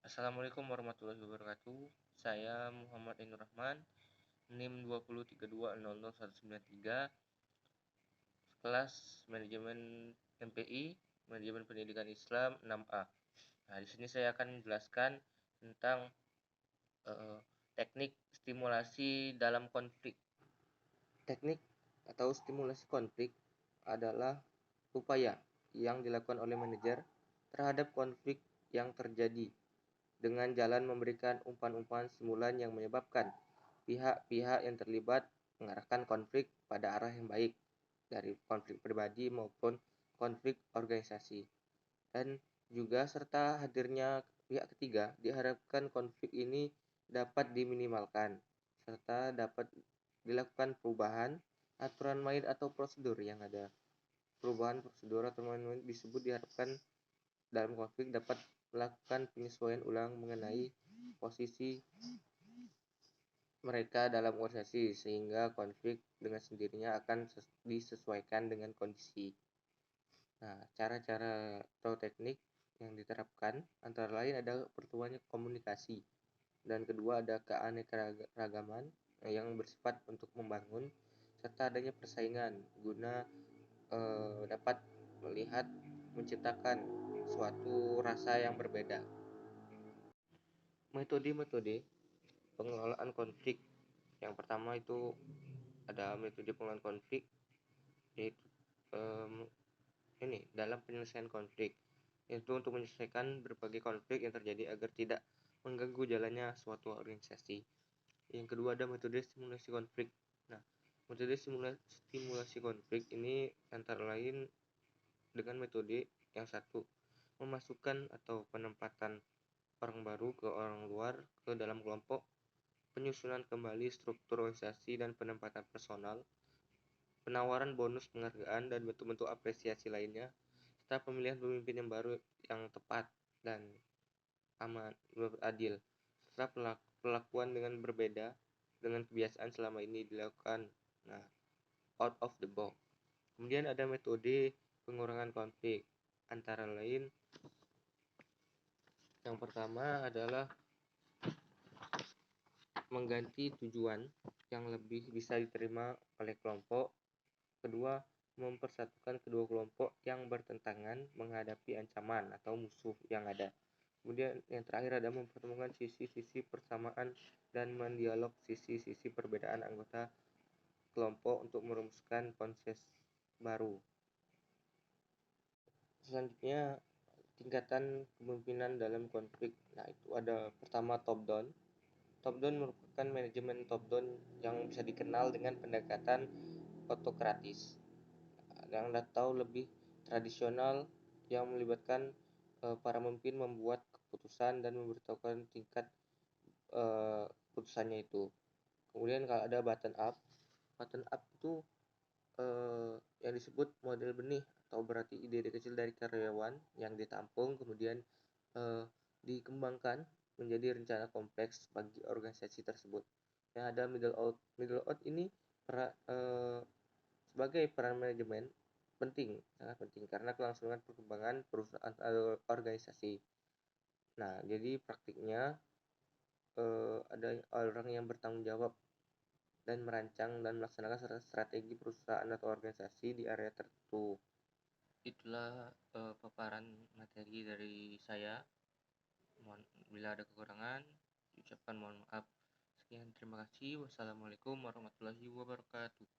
Assalamualaikum warahmatullahi wabarakatuh. Saya Muhammad Ainur Rahman, NIM 2032001993, kelas Manajemen MPI, Manajemen Pendidikan Islam 6A. Nah, di sini saya akan menjelaskan tentang teknik stimulasi dalam konflik. Teknik atau stimulasi konflik adalah upaya yang dilakukan oleh manajer terhadap konflik yang terjadi dengan jalan memberikan umpan-umpan stimulan yang menyebabkan pihak-pihak yang terlibat mengarahkan konflik pada arah yang baik, dari konflik pribadi maupun konflik organisasi. Dan juga serta hadirnya pihak ketiga diharapkan konflik ini dapat diminimalkan serta dapat dilakukan perubahan aturan main atau prosedur yang ada. Perubahan prosedur atau main disebut diharapkan dalam konflik dapat melakukan penyesuaian ulang mengenai posisi mereka dalam organisasi sehingga konflik dengan sendirinya akan disesuaikan dengan kondisi. Nah, cara-cara atau teknik yang diterapkan antara lain ada pertemuannya komunikasi, dan kedua ada keanekaragaman yang bersifat untuk membangun, serta adanya persaingan guna dapat melihat menciptakan suatu rasa yang berbeda. Metode-metode pengelolaan konflik. Yang pertama itu ada metode pengelolaan konflik, yaitu dalam penyelesaian konflik, yaitu untuk menyelesaikan berbagai konflik yang terjadi agar tidak mengganggu jalannya suatu organisasi. Yang kedua ada metode stimulasi konflik. Nah, metode stimulasi konflik ini antara lain dengan metode yang satu, memasukkan atau penempatan orang baru ke orang luar ke dalam kelompok, penyusunan kembali struktur organisasi dan penempatan personal, penawaran bonus penghargaan dan bentuk-bentuk apresiasi lainnya, serta pemilihan pemimpin yang baru yang tepat dan aman, adil, serta perlakuan dengan berbeda dengan kebiasaan selama ini dilakukan. Nah, out of the box. Kemudian ada metode pengurangan konflik, antara lain yang pertama adalah mengganti tujuan yang lebih bisa diterima oleh kelompok. Kedua, mempersatukan kedua kelompok yang bertentangan menghadapi ancaman atau musuh yang ada. Kemudian yang terakhir ada mempertemukan sisi-sisi persamaan dan mendialog sisi-sisi perbedaan anggota kelompok untuk merumuskan konsep baru. Selanjutnya, tingkatan kepemimpinan dalam konflik. Nah, itu ada pertama top down. Top down merupakan manajemen top down yang bisa dikenal dengan pendekatan otokratis, yang tahu lebih tradisional, yang melibatkan para pemimpin membuat keputusan dan memberitahukan tingkat keputusannya itu. Kemudian kalau ada bottom up itu yang disebut model benih, atau berarti ide-ide kecil dari karyawan yang ditampung kemudian dikembangkan menjadi rencana kompleks bagi organisasi tersebut. Yang ada middle out ini sebagai peran manajemen sangat penting karena kelangsungan perkembangan perusahaan atau organisasi. Nah, jadi praktiknya ada orang yang bertanggung jawab dan merancang dan melaksanakan strategi perusahaan atau organisasi di area tertentu. Itulah paparan materi dari saya. Bila ada kekurangan, ucapkan mohon maaf. Sekian, terima kasih. Wassalamualaikum warahmatullahi wabarakatuh.